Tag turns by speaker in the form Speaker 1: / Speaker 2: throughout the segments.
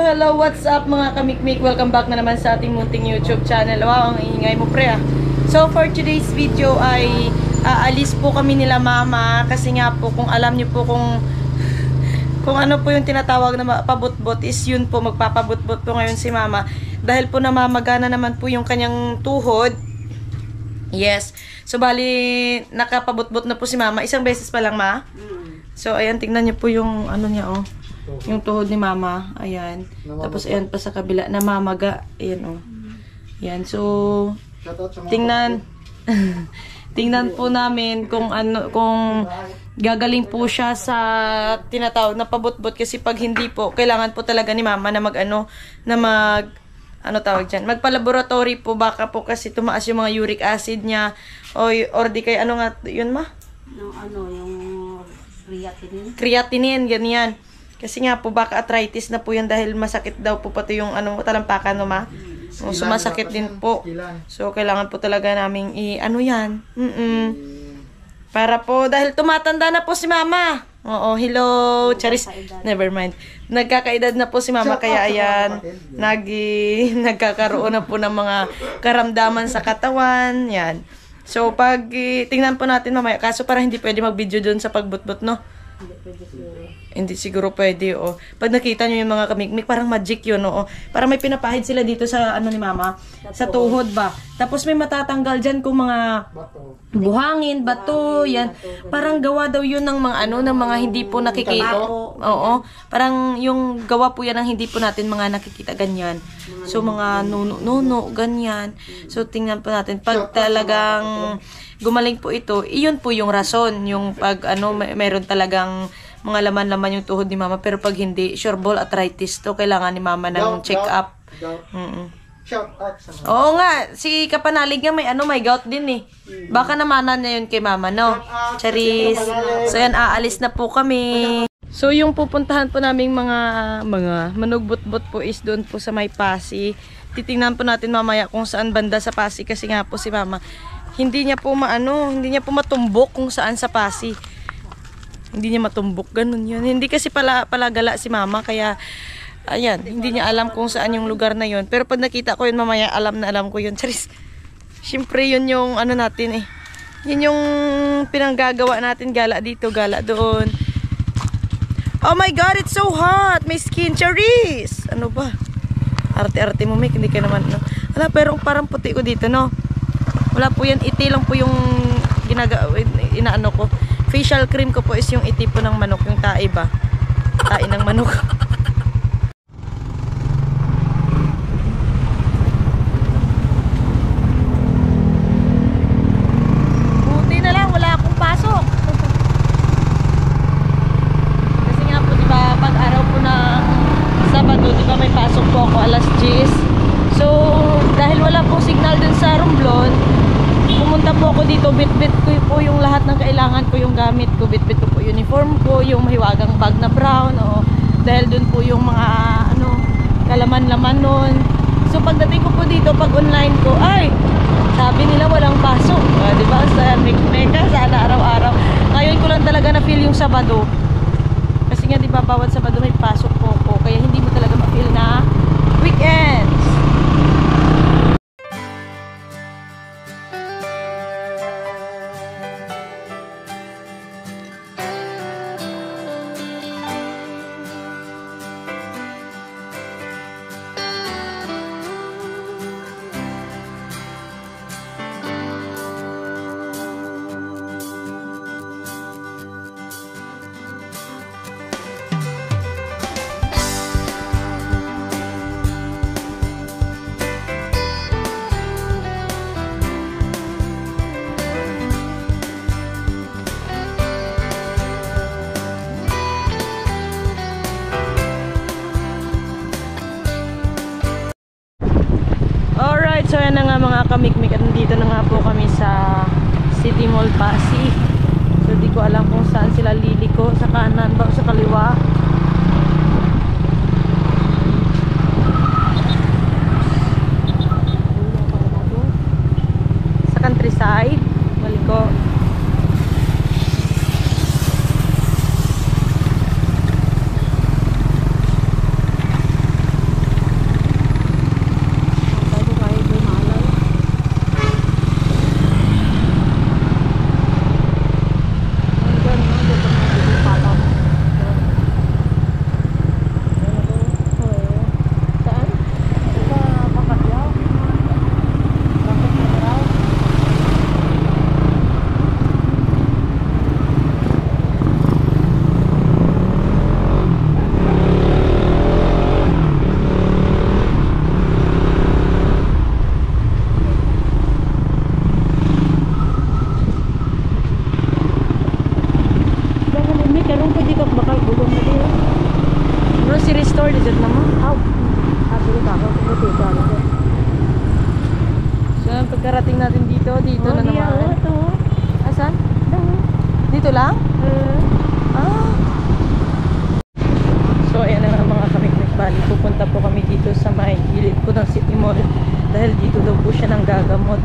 Speaker 1: hello, what's up mga kamikmik? Welcome back na naman sa ating munting YouTube channel. Wow, ang ingay mo pre ah. So for today's video ay aalis po kami nila mama. Kasi nga po kung alam niyo po kung ano po yung tinatawag na pabutbot is yun po, magpapabutbot po ngayon si mama. Dahil po namamagana naman po yung kanyang tuhod. Yes. So bali, nakapabutbot na po si mama. Isang beses pa lang ma. So ayan, tingnan niyo po yung ano niya oh. Yung tuhod ni mama, ayan. Tapos ayan pa sa kabila, namamaga. Ayan oh. Ayan, so tingnan tingnan po namin kung ano, kung gagaling po siya sa tinatawag na pabutbot, kasi pag hindi po, kailangan po talaga ni mama na ano tawag dyan, magpa-laboratory po, baka po kasi tumaas yung mga uric acid niya or di kay ano nga yun ma?
Speaker 2: Yung
Speaker 1: creatinine, ganyan. Kasi nga po baka arthritis na po yan dahil masakit daw po pati yung talampakan no ma. Sumasakit din po. So kailangan po talaga naming ano yan. Para po dahil tumatanda na po si mama. Oo, hello, Charis. Never mind. Nagkakaedad na po si mama kaya ayan, nagkakaroon na po ng mga karamdaman sa katawan, yan. So pag tingnan po natin mamaya, kaso para hindi pwede mag-video doon sa pagbutbut no. Hindi siguro pwede, oh. Pag nakita nyo yung mga kamikmik, parang magic yun, oh. Parang may pinapahid sila dito sa, ano ni mama, sa tuhod ba. Tapos may matatanggal dyan kung mga buhangin, bato, yan. Parang gawa daw yun ng mga, ng mga hindi po nakikita. Oo. Parang yung gawa po yan ng hindi po natin mga nakikita, ganyan. So, mga nuno, ganyan. So, tingnan po natin. Pag talagang gumaling po ito, iyon po yung rason. Yung pag, meron talagang mga laman-laman yung tuhod ni mama, pero pag hindi, sure ball arthritis to, kailangan ni mama ng check-up. Oo nga, si Kapanalig nga may gout din eh. Baka namanan na yun kay mama, no? Charis. So yan, aalis na po kami. So yung pupuntahan po naming mga manugbutbot po is doon po sa may Pasi. Titingnan po natin mamaya kung saan banda sa Pasi, kasi nga po si mama hindi niya po matumbok kung saan sa Pasi. Hindi niya matumbok, ganun yun. Hindi kasi palagala si mama, kaya ayan, hindi niya alam kung saan yung lugar na yun. Pero pag nakita ko yun mamaya, alam ko yun. Charis, syempre yun yung natin eh. Yun yung pinanggagawa natin, gala dito, gala doon. Oh my God, it's so hot! May skin, Charis! Ano ba? Arte-arte mo, Mick, hindi ka naman, no? Wala, pero parang puti ko dito, no? Wala po yan, iti lang po yung inaano ko. Facial cream ko po is yung iti po ng manok, yung tae ba? Tae ng manok. Buti na lang, wala akong pasok. Kasi nga po, diba, pag araw po ng Sabado, diba may pasok po ako alas 10. So, dahil wala pong signal dun sa Romblon, pumunta po ako dito, bit-bit ko po yung lahat ng kailangan ko, yung gamit ko, bit-bit ko po uniform ko, yung mahiwagang bag na brown, dahil dun po yung mga kalaman-laman nun. So pagdating ko po dito, pag online ko, ay, sabi nila walang pasok, diba? Sa meka, sana araw-araw. Ngayon ko lang talaga na-feel yung Sabado. Kasi nga diba, bawat Sabado may pasok po ko, kaya hindi mo talaga ma-feel na weekends. So yan na nga mga kamikmik, at nandito na nga po kami sa City Mall Pasig. So di ko alam kung saan sila liliko, sa kanan ba o sa kaliwa. Sa countryside, maliko. So, pagkarating natin dito na naman. Asan? Dito lang? Ah. So, ayan na nga mga kamikmik. Bali, pupunta po kami dito sa may gilid po ng City Mall. Dahil dito daw po siya nang gagamot.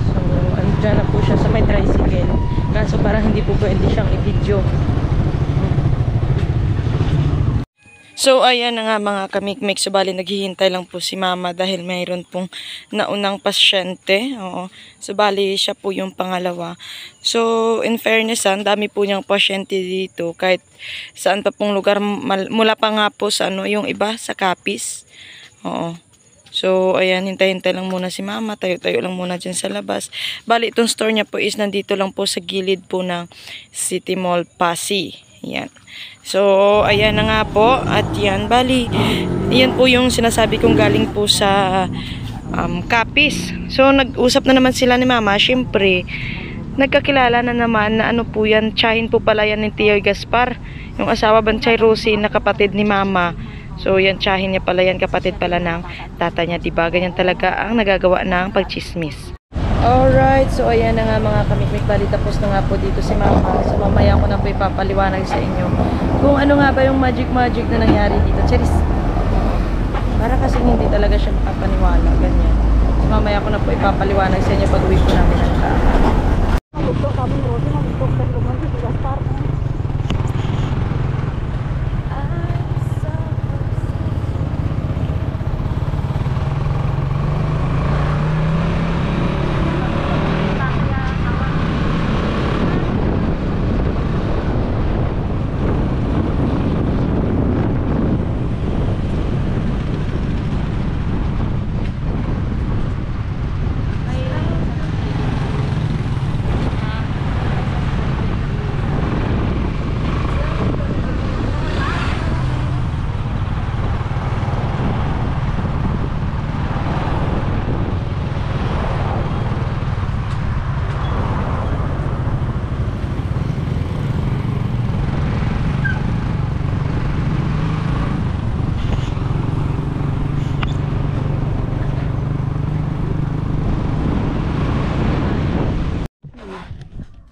Speaker 1: So, andyan na po siya sa may tricycle. Kaso parang hindi po pwede siyang i-video. So, ayan na nga mga kamikmik. So, bali, naghihintay lang po si mama dahil mayroon pong naunang pasyente. Oo. So, bali, siya po yung pangalawa. So, in fairness, ang dami po niyang pasyente dito. Kahit saan pa pong lugar. Mula pa nga po sa yung iba, sa Capiz. Oo. So, ayan, hintay-hintay lang muna si mama. Tayo-tayo lang muna dyan sa labas. Bali, itong store niya po is nandito lang po sa gilid po ng City Mall Pasig. Yan. So, ayan na nga po. At yan, bali, yan po yung sinasabi kong galing po sa Capiz. So, nag-usap na naman sila ni mama. Siyempre, nagkakilala na naman na ano po yan. Tsahin po pala yan ni Tio Gaspar. Yung asawa Banchay Rosie na kapatid ni mama. So, yan, tsahin niya pala yan. Kapatid pala ng tata niya. Diba? Ganyan talaga ang nagagawa ng pagchismis. Alright, so ayan na nga mga kamikmik. Bali, tapos na nga po dito si mama. So mamaya ko na po ipapaliwanag sa inyo kung ano nga ba yung magic na nangyari dito. Charis. Para kasi hindi talaga siya papaniwala. Ganyan. So mamaya ko na po ipapaliwanag sa inyo pag uwi po namin ng kahan.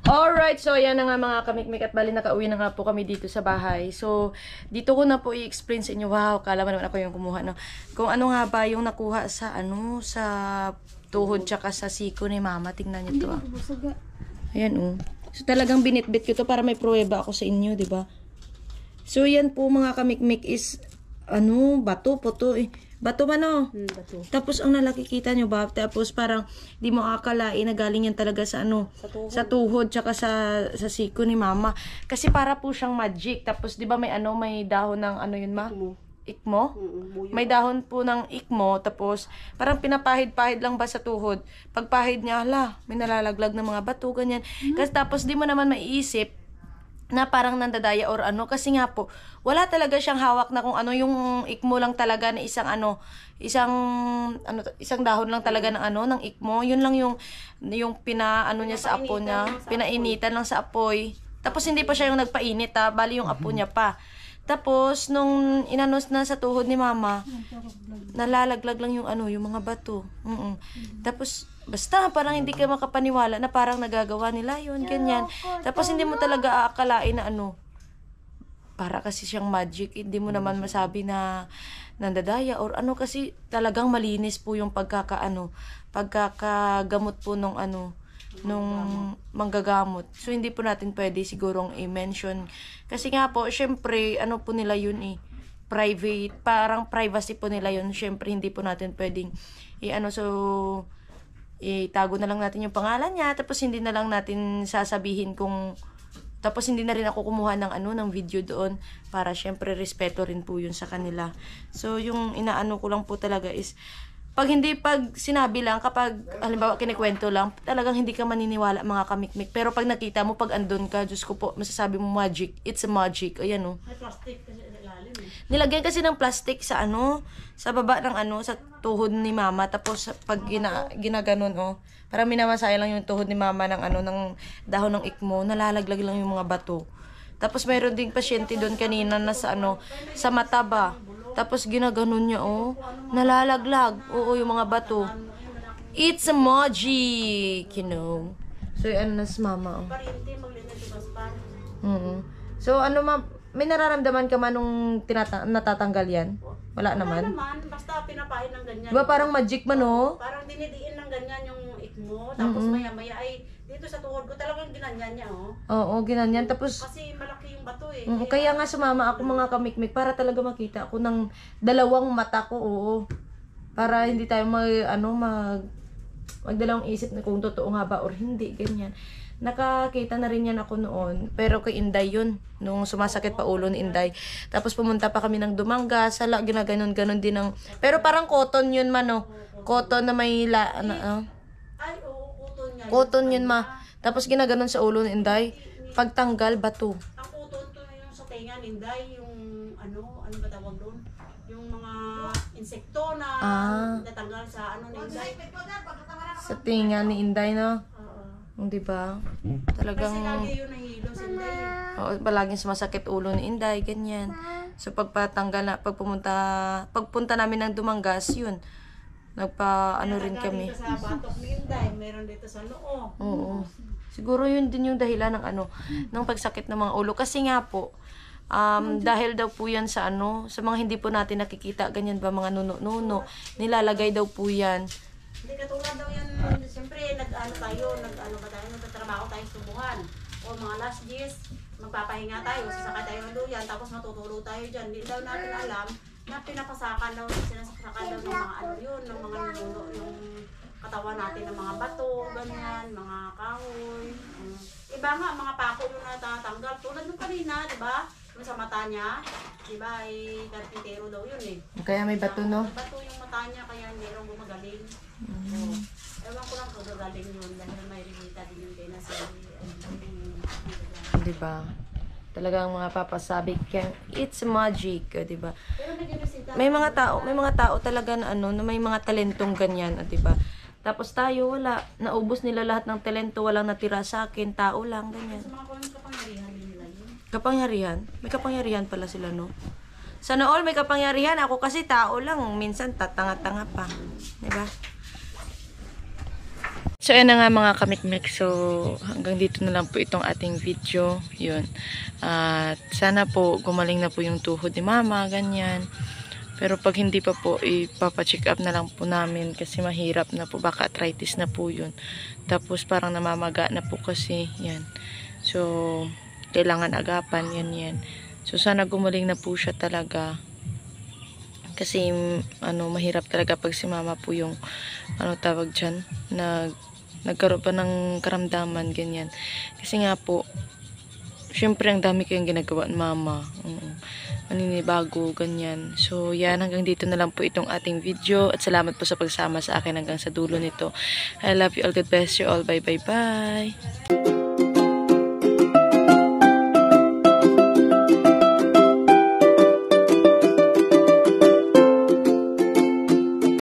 Speaker 1: Alright, so ayan na nga mga kamikmik at bali nakauwi na nga po kami dito sa bahay. So, dito ko na po i-explain sa inyo. Wow, kala mo naman ako yung kumuha, no? Kung ano nga ba yung nakuha sa, sa tuhod tsaka sa siko ni mama. Tingnan niyo to. Ayan, oh. So, talagang binitbit ko to para may pruweba ako sa inyo, di ba? So, yan po mga kamikmik is, bato po to eh. Bato ba no?
Speaker 2: Bato.
Speaker 1: Tapos ang nakikita nyo ba? Tapos parang di mo akalain na galing yan talaga sa sa tuhod tsaka sa siko ni mama. Kasi para po siyang magic. Tapos di ba may may dahon ng yun ma? Ikmo? May dahon po ng ikmo. Tapos parang pinapahid-pahid lang ba sa tuhod. Pagpahid niya, may nalalaglag ng mga bato, ganyan. Kasi tapos di mo naman maiisip na parang nandadaya or kasi nga po wala talaga siyang hawak na kung yung ikmo lang talaga na isang dahon lang talaga ng ng ikmo. Yun lang yung niya sa apo niya, pinainitan lang sa apoy. Tapos hindi pa siya yung nagpainit bali yung apo niya pa. Tapos nung inanos na sa tuhod ni mama, nalalaglag lang yung yung mga bato. Tapos basta parang hindi ka makapaniwala na parang nagagawa nila yun, ganyan. Tapos hindi mo talaga aakalain na para kasi siyang magic. Hindi mo naman masabi na nandadaya or kasi talagang malinis po yung pagkakagamot po nung manggagamot. So hindi po natin pwede sigurong i-mention. Kasi nga po, syempre, po nila yun private, parang privacy po nila yun. Syempre, hindi po natin pwedeng so itago na lang natin yung pangalan niya, tapos hindi na lang natin sasabihin tapos hindi na rin ako kumuha ng ng video doon para syempre respeto rin po yun sa kanila. So yung inaano ko lang po talaga is pag sinabi lang, kapag halimbawa kinikwento lang, talagang hindi ka maniniwala mga kamikmik. Pero pag nakita mo, pag andun ka, Diyos ko po, masasabi mo magic, it's a magic. Ayan
Speaker 2: May plastic kasi ilalim
Speaker 1: nilagyan kasi ng plastic sa sa baba ng sa tuhod ni mama. Tapos pag ginaganon parang minamasaya lang yung tuhod ni mama ng ng dahon ng ikmo, nalalaglag lang yung mga bato. Tapos mayroon ding pasyente doon kanina na sa sa mata ba. Tapos ginaganon niya nalalaglag. Oo, yung mga bato. It's a magic, you know. So, ano na si mama, oh.
Speaker 2: Parinti, maglinis sa baspan.
Speaker 1: So, ano may nararamdaman ka man nung natatanggal yan? Wala naman?
Speaker 2: Wala naman, basta pinapain ng ganyan.
Speaker 1: Diba parang magic man, oh?
Speaker 2: Parang dinidiin ng ganyan yung ikmo. Tapos maya-maya ay dito sa tuhod ko talagang ginanyan niya, oh.
Speaker 1: Oo, ginanyan. Tapos,
Speaker 2: Kasi malaki yung bato eh.
Speaker 1: kaya nga sumama ako mga kamikmik para talaga makita ako ng dalawang mata ko, oo. Para hindi tayo magdalawang isip na kung totoo nga ba or hindi, ganyan. Nakakita na rin yan ako noon. Pero kay Inday yun. Nung sumasakit pa ulo ni Inday. Tapos pumunta pa kami ng Dumanga. Sala, ginaganon-ganon din ng... Pero parang cotton yun man, no? Cotton na may
Speaker 2: Ay, oo, cotton niya.
Speaker 1: Cotton yun, ma. Tapos ginaganon sa ulo ni Inday. Pagtanggal, bato.
Speaker 2: Ang cotton to yung sa tenga, Ninday, yung ano ba tawag doon? Yung mga insekto na natanggal sa Ninday.
Speaker 1: Sa tinga ni Inday, no? Di ba? Talagang...
Speaker 2: Kasi lagi yun nahilo si Inday.
Speaker 1: Oo, palaging sumasakit ulo ni Inday, ganyan. So, pagpunta namin ng Dumangas, yun. Rin kami.
Speaker 2: Dito sa batok ni Inday, meron dito sa noo.
Speaker 1: Oo. Siguro yun din yung dahilan ng pagsakit ng mga ulo. Kasi nga po, dahil daw po yan sa sa mga hindi po natin nakikita, ganyan ba, mga nuno-nuno, nilalagay daw po yan.
Speaker 2: Hindi katulad daw yan, siyempre nagtatrabaho tayo subuhan. O mga last days, magpapahinga tayo, sasakay tayo ng duyan, tapos matutulog tayo dyan. Hindi daw natin alam na pinapasakan daw, sinasakan daw ng mga ng mga nuno, yung katawan natin ng mga bato, ganyan, mga kahoy. Iba nga, mga pako yung natatanggal. Tulad nung kanina, di ba? Yung sa mata niya, di ba, ay karpintero daw yun eh.
Speaker 1: Kaya may bato, no?
Speaker 2: May bato yung mata niya, kaya merong gumagaling. Ewan ko lang kung gagaling yun, dahil may rimita din yung kaya nasa
Speaker 1: di ba? Talagang mga papasabi kaya it's magic, di ba? May mga tao talaga na na may mga talentong ganyan, di ba? Tapos tayo wala, naubos nila lahat ng talento, walang natira sa akin, tao lang ganyan.
Speaker 2: Sa mga kapangyarihan nila yun.
Speaker 1: Kapangyarihan? May kapangyarihan pala sila, no? Sana all may kapangyarihan, ako kasi tao lang, minsan tatanga-tanga pa, di ba? So, ayan na nga mga kamikmik. So, hanggang dito na lang po itong ating video. Yun. At sana po, gumaling na po yung tuhod ni mama, ganyan. Pero pag hindi pa po, ipapacheck up na lang po namin kasi mahirap na po. Baka arthritis na po yun. Tapos parang namamaga na po kasi. Yan. So, kailangan agapan. Yan. So, sana gumaling na po siya talaga. Kasi, mahirap talaga pag si mama po yung, tawag dyan, nagkaroon pa ng karamdaman, ganyan. Kasi nga po, syempre ang dami kayong ginagawa ng mama. Maninibago, ganyan. So, yan, hanggang dito na lang po itong ating video. At salamat po sa pagsama sa akin hanggang sa dulo nito. I love you all. God bless you all. Bye, bye, bye.